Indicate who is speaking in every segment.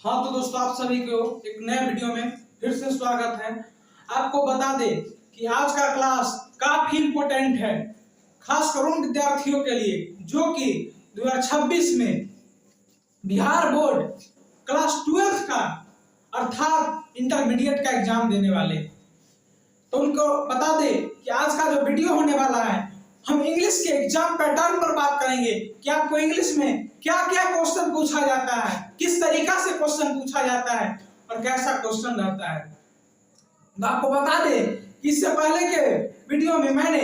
Speaker 1: हाँ तो दोस्तों, आप सभी को एक नए वीडियो में फिर से स्वागत है। आपको बता दें कि आज का क्लास काफी इम्पोर्टेंट है, खासकर उन विद्यार्थियों के लिए जो कि 2026 में बिहार बोर्ड क्लास 12 का अर्थात इंटरमीडिएट का एग्जाम देने वाले। तो उनको बता दें कि आज का जो वीडियो होने वाला है, हम इंग्लिश के एग्जाम पैटर्न पर बात करेंगे कि आपको इंग्लिश में क्या क्या क्वेश्चन पूछा जाता है, किस तरीका से क्वेश्चन पूछा जाता है और कैसा क्वेश्चन रहता है। तो आपको बता दें कि इससे पहले के वीडियो में मैंने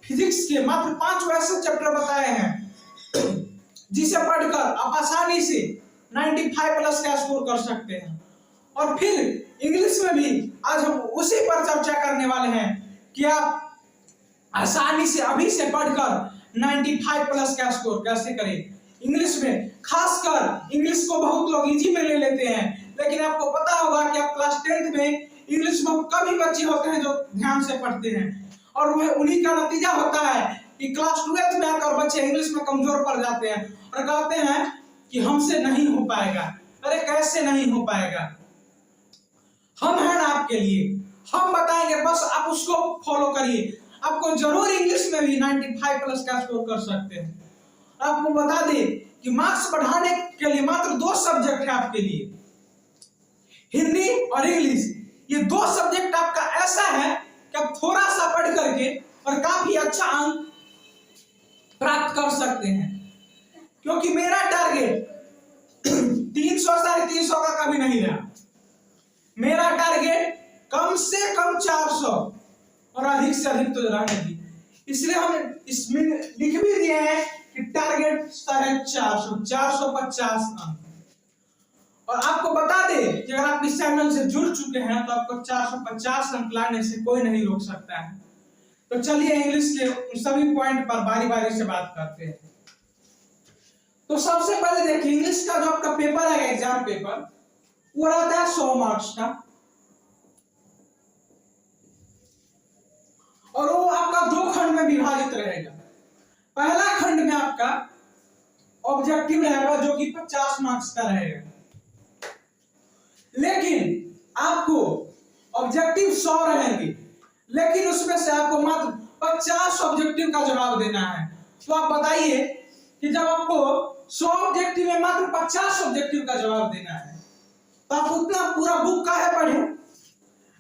Speaker 1: फिजिक्स के मात्र 5 वैसे चैप्टर बताए हैं जिसे पढ़कर आप आसानी से 95 प्लस का स्कोर कर सकते हैं। और फिर इंग्लिश में भी आज हम उसी पर चर्चा करने वाले हैं कि आप आसानी से अभी से पढ़कर 95 प्लस का स्कोर कैसे करें। इंग्लिश में खासकर इंग्लिश को बहुत लोग इजी में ले लेते हैं, लेकिन आपको पता होगा कि आप क्लास 10th में इंग्लिश में कभी बच्चे होते हैं जो ध्यान से पढ़ते हैं, और वह उन्हीं का नतीजा होता है कि क्लास 12th में आकर बच्चे इंग्लिश में कमजोर पड़ जाते हैं और कहते हैं कि हमसे नहीं हो पाएगा। अरे कैसे नहीं हो पाएगा, हम हैं ना आपके लिए, हम बताएंगे, बस आप उसको फॉलो करिए। आपको जरूर इंग्लिश में भी 95 प्लस का स्कोर कर सकते हैं। आपको बता दें कि मार्क्स बढ़ाने के लिए मात्र 2 सब्जेक्ट है आपके लिए, हिंदी और इंग्लिश। ये 2 सब्जेक्ट आपका ऐसा है कि आप थोड़ा सा पढ़ करके और काफी अच्छा अंक प्राप्त कर सकते हैं, क्योंकि मेरा टारगेट 300 350 का कभी नहीं रहा। मेरा टारगेट कम से कम 400 और अधिक से अधिक तो रहने दी, इसलिए हम इसमें लिख भी दिए हैं कि टारगेट 450 अंक। और आपको बता दें कि अगर आप इस चैनल से जुड़ चुके हैं तो आपको 450 अंक लाने से कोई नहीं रोक सकता है। तो चलिए इंग्लिश के सभी पॉइंट पर बारी बारी से बात करते हैं। तो सबसे पहले देखिए, इंग्लिश का जो आपका पेपर है, एग्जाम पेपर, वो रहता है 100 मार्क्स का, और वो आपका 2 खंड में विभाजित रहेगा। पहला खंड में आपका ऑब्जेक्टिव रहेगा जो कि 50 मार्क्स का रहेगा, लेकिन आपको ऑब्जेक्टिव 100 रहेंगे, लेकिन उसमें से आपको मात्र 50 ऑब्जेक्टिव का जवाब देना है। तो आप बताइए कि जब आपको 100 ऑब्जेक्टिव में मात्र 50 ऑब्जेक्टिव का जवाब देना है, तो आप उतना पूरा बुक काहे पढ़े?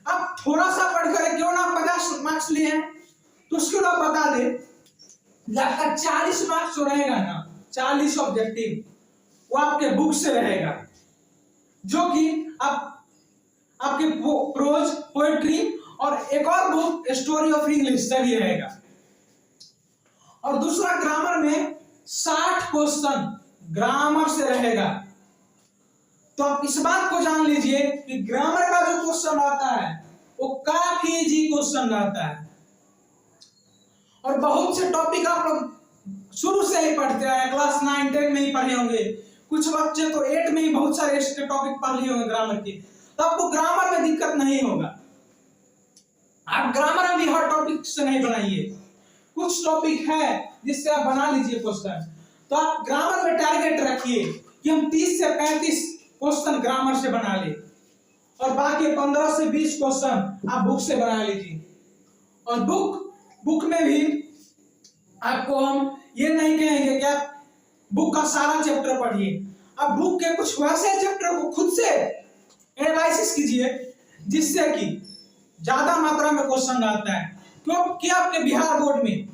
Speaker 1: आप थोड़ा सा पढ़कर क्यों ना 50 मार्क्स लिए हैं। तो उसके लिए बता दे, आपका 40 मार्क्स जो रहेगा ना, 40 ऑब्जेक्टिव, वो आपके बुक से रहेगा, जो कि आपके प्रोज, पोएट्री और एक और बुक स्टोरी ऑफ इंग्लिश से भी रहेगा। और दूसरा ग्रामर में 60 क्वेश्चन ग्रामर से रहेगा। तो आप इस बात को जान लीजिए कि ग्रामर का जो क्वेश्चन आता है वो काफी इजी क्वेश्चन रहता है, और बहुत से टॉपिक आप लोग शुरू से ही पढ़ते आए, क्लास 9 10 में ही पढ़े होंगे, कुछ बच्चे तो 8 में ही बहुत सारे इसके टॉपिक पढ़ लिए होंगे ग्रामर के। तो आपको ग्रामर में दिक्कत नहीं होगा। आप ग्रामर में भी हर टॉपिक से नहीं बनाइए, कुछ टॉपिक है जिससे आप बना लीजिए क्वेश्चन। तो आप ग्रामर में टारगेट रखिए कि हम 30 से 35 क्वेश्चन ग्रामर से बना ले, और बाकी 15 से 20 क्वेश्चन आप बुक से बना लीजिए। और बुक में भी आपको हम ये नहीं कहेंगे कि आप बुक का सारा चैप्टर पढ़िए, आप बुक के कुछ वैसे चैप्टर को खुद से एनालिसिस कीजिए जिससे कि ज्यादा मात्रा में क्वेश्चन आता है। क्योंकि आपके बिहार बोर्ड में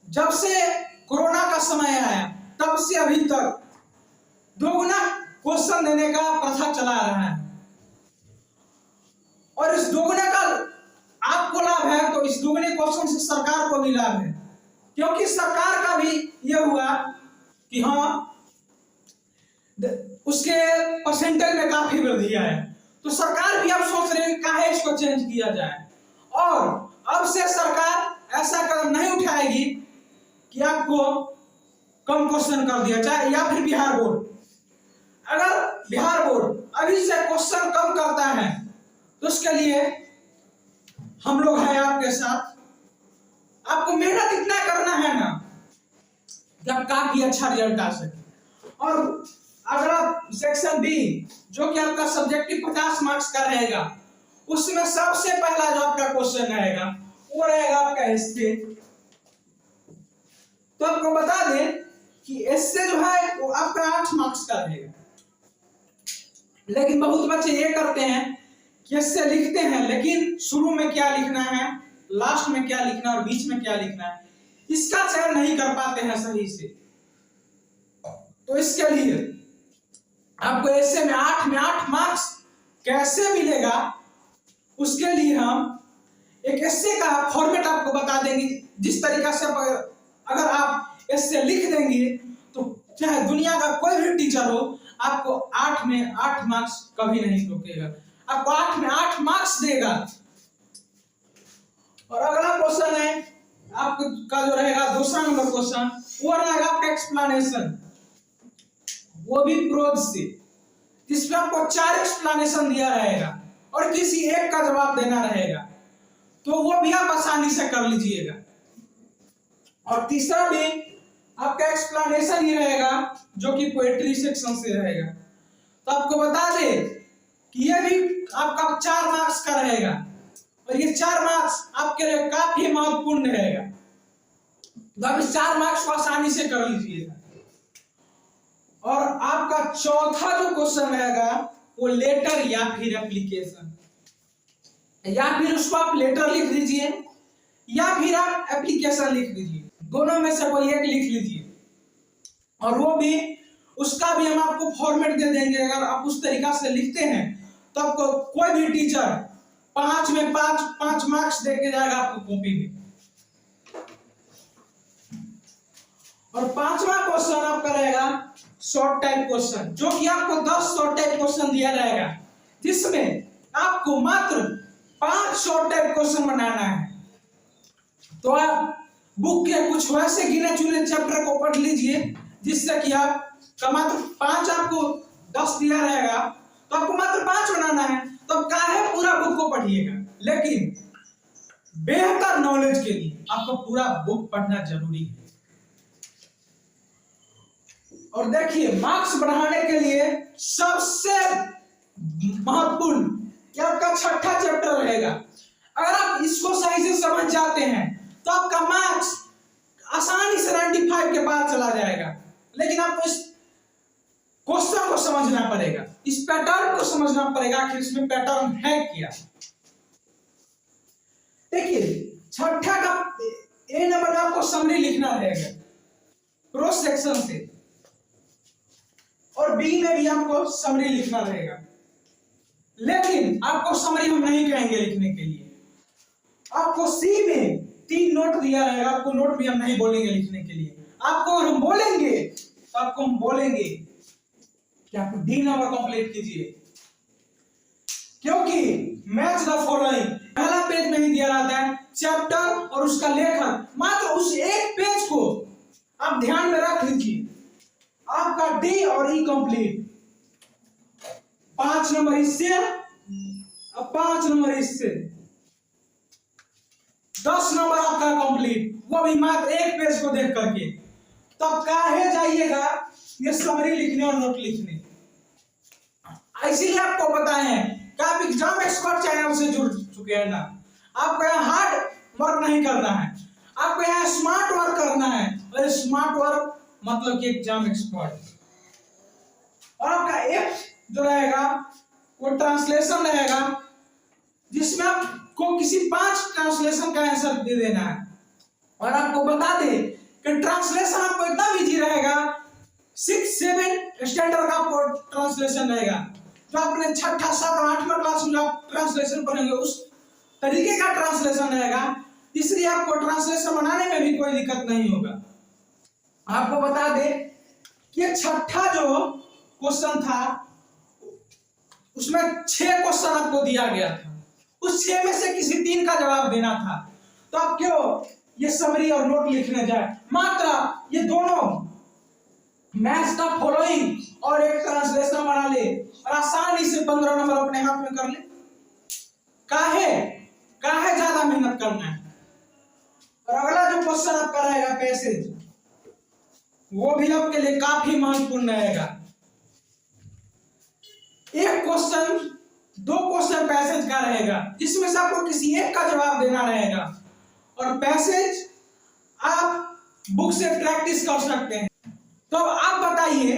Speaker 1: जब से कोरोना का समय आया तब से अभी तक दोगुना क्वेश्चन देने का प्रथा चला रहा है, और इस दोगुने का आपको लाभ है तो इस दोगुने क्वेश्चन से सरकार को भी लाभ है, क्योंकि सरकार का भी यह हुआ कि हाँ उसके परसेंटेज में काफी वृद्धि है। तो सरकार भी अब सोच रही है काहे इसको चेंज किया जाए, और अब से सरकार ऐसा कदम नहीं उठाएगी कि आपको कम क्वेश्चन कर दिया जाए, या फिर बिहार बोर्ड, अगर बिहार बोर्ड अभी से क्वेश्चन कम करता है तो उसके लिए हम लोग हैं आपके साथ। आपको मेहनत इतना करना है ना कि आप काफी अच्छा रिजल्ट आ सके। और अगला सेक्शन बी जो कि आपका सब्जेक्टिव 50 मार्क्स का रहेगा, उसमें सबसे पहला जो आपका क्वेश्चन रहेगा वो रहेगा आपका एस्से। तो आपको बता दें कि एस्से जो है वो आपका 8 मार्क्स का रहेगा, लेकिन बहुत बच्चे ये करते हैं कि एस्से लिखते हैं लेकिन शुरू में क्या लिखना है, लास्ट में क्या लिखना है और बीच में क्या लिखना है, इसका चयन नहीं कर पाते हैं सही से। तो इसके लिए आपको एस्से में 8 मार्क्स कैसे मिलेगा, उसके लिए हम एक एस्से का फॉर्मेट आपको बता देंगे। जिस तरीका से अगर आप एस्से लिख देंगे तो चाहे दुनिया का कोई भी टीचर हो, आपको 8 में 8 मार्क्स कभी नहीं रोकेगा, आपको 8 में 8 मार्क्स देगा। और अगला क्वेश्चन है आपका जो रहेगा दूसरा नंबर क्वेश्चन, वो रहेगा आपका एक्सप्लेनेशन, वो भी प्रोज से, जिसमें आपको 4 एक्सप्लेनेशन दिया रहेगा और किसी एक का जवाब देना रहेगा, तो वो भी आप आसानी से कर लीजिएगा। और तीसरा भी आपका एक्सप्लेनेशन ही रहेगा जो कि पोएट्री सेक्शन से रहेगा। तो आपको बता दे कि ये भी आपका 4 मार्क्स का रहेगा और ये 4 मार्क्स आपके लिए काफी महत्वपूर्ण रहेगा, तो आप इस 4 मार्क्स को आसानी से कर लीजिएगा। और आपका चौथा जो क्वेश्चन रहेगा वो लेटर या फिर एप्लीकेशन, या फिर उसको आप लेटर लिख लीजिए या फिर आप एप्लीकेशन लिख लीजिए, दोनों में से कोई एक लिख लीजिए। और वो भी उसका भी हम आपको फॉर्मेट दे देंगे। अगर आप उस तरीका से लिखते हैं तो आपको कोई भी टीचर 5 में 5 मार्क्स दे के जाएगा आपको कॉपी में। और 5वां क्वेश्चन आपका रहेगा शॉर्ट टाइप क्वेश्चन, जो कि आपको 10 शॉर्ट टाइप क्वेश्चन दिया जाएगा, जिसमें आपको मात्र 5 शॉर्ट टाइप क्वेश्चन बनाना है। तो आप बुक के कुछ वैसे गिने चुने चैप्टर को पढ़ लीजिए जिससे कि आप मात्र 5, आपको 10 दिया रहेगा तो आपको मात्र 5 बनाना है, तो अब काहे पूरा बुक को पढ़िएगा, लेकिन बेहतर नॉलेज के लिए आपको पूरा बुक पढ़ना जरूरी है। और देखिए मार्क्स बढ़ाने के लिए सबसे महत्वपूर्ण क्या आपका 6ठा चैप्टर रहेगा। अगर आप इसको सही से समझ जाते हैं तो आपका मार्क्स आसानी से 95 के पार चला जाएगा, लेकिन आपको इस क्वेश्चन को समझना पड़ेगा, इस पैटर्न को समझना पड़ेगा, आखिर इसमें पैटर्न है क्या। देखिए 6ठा का ए नंबर में आपको समरी लिखना रहेगा प्रोज सेक्शन से, और बी में भी आपको समरी लिखना रहेगा, लेकिन आपको समरी हम नहीं कहेंगे लिखने के लिए। आपको सी में 3 नोट दिया रहेगा, आपको नोट भी हम नहीं बोलेंगे लिखने के लिए। आपको हम बोलेंगे तो आपको हम बोलेंगे कि आप डी नंबर कंप्लीट कीजिए, क्योंकि मैच द फॉलोइंग पहला पेज में ही दिया रहता है चैप्टर और उसका लेखन, मात्र उस एक पेज को आप ध्यान में रख लीजिए। आपका डी और ई कंप्लीट, 5 नंबर इससे और 5 नंबर इससे, 10 नंबर आपका कंप्लीट, वो भी मात्र एक पेज को देख करके। तब काहे जाइएगा ये समरी लिखने और नोट लिखने। इसीलिए आपको बताए हैं कि आप एग्जाम एक्सपर्ट चैनल से जुड़ चुके हैं ना, आपको यहाँ हार्ड वर्क नहीं करना है, आपको यहाँ स्मार्ट वर्क करना है, और स्मार्ट वर्क मतलब कि एग्जाम एक्सपर्ट। और आपका एक जो रहेगा वो ट्रांसलेशन रहेगा, जिसमें आपको किसी 5 ट्रांसलेशन का आंसर दे देना है। और आपको बता दे कि ट्रांसलेशन आपको एकदम इजी रहेगा, 6-7 स्टैंडर्ड का ट्रांसलेशन रहेगा, जो आपने 6ठा 7 और 8वां क्लास में आप ट्रांसलेशन पढ़ेंगे उस तरीके का ट्रांसलेशन रहेगा, इसलिए आपको ट्रांसलेशन बनाने में भी कोई दिक्कत नहीं होगा। आपको बता दे कि 6ठा जो क्वेश्चन था उसमें 6 क्वेश्चन आपको दिया गया था, उस 6 में से किसी 3 का जवाब देना था। तो आप क्यों ये समरी और नोट लिखने जाए, मात्र ये दोनों मैच द फॉलोइंग और एक ट्रांसलेशन बना ले और आसानी से 15 नंबर अपने हाथ में कर ले। काहे ज्यादा मेहनत करना है। और अगला जो क्वेश्चन आपका रहेगा पैसेज, वो भी आपके लिए काफी महत्वपूर्ण रहेगा। एक क्वेश्चन, 2 क्वेश्चन पैसेज का रहेगा, जिसमें से आपको किसी एक का जवाब देना रहेगा, और पैसेज आप बुक से प्रैक्टिस कर सकते हैं। तो अब आप बताइए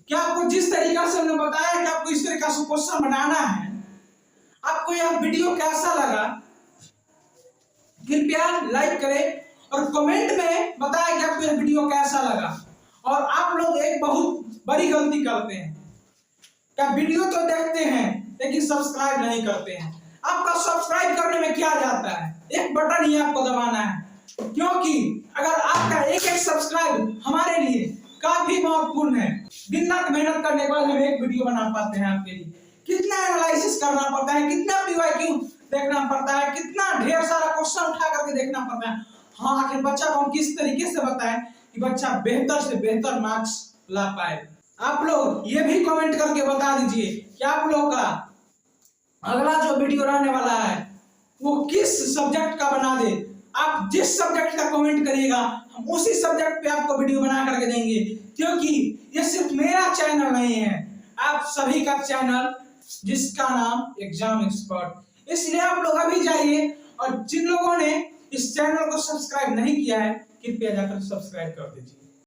Speaker 1: कि आपको जिस तरीका से हमने बताया कि आपको इस तरीका से क्वेश्चन बनाना है, आपको यह वीडियो कैसा लगा? कृपया लाइक करें और कमेंट में बताएं कि आपको यह वीडियो कैसा लगा। और आप लोग एक बहुत बड़ी गलती करते हैं, क्या वीडियो तो देखते हैं लेकिन सब्सक्राइब नहीं करते हैं। आपका सब्सक्राइब करने में क्या जाता है, एक बटन ही आपको दबाना है, क्योंकि अगर आपका एक सब्सक्राइब हमारे लिए काफी महत्वपूर्ण है। दिन रात मेहनत करने के बाद हम एक वीडियो बना पाते हैं आपके लिए। कितना एनालिसिस करना पड़ता है, कितना पीवाईक्यू देखना पड़ता है, कितना ढेर सारा क्वेश्चन उठा करके देखना पड़ता है। हाँ, आखिर बच्चा को हम किस तरीके से बताएं कि बच्चा बेहतर से बेहतर मार्क्स ला पाए। आप लोग ये भी कमेंट करके बता दीजिए कि आप लोग का अगला जो वीडियो रहने वाला है वो किस सब्जेक्ट का बना दे। आप जिस सब्जेक्ट का कमेंट करिएगा हम उसी सब्जेक्ट पे आपको वीडियो बना करके देंगे, क्योंकि ये सिर्फ मेरा चैनल नहीं है, आप सभी का चैनल जिसका नाम एग्जाम एक्सपर्ट। इसलिए आप लोग अभी जाइए और जिन लोगों ने इस चैनल को सब्सक्राइब नहीं किया है कृपया जाकर सब्सक्राइब कर दीजिए।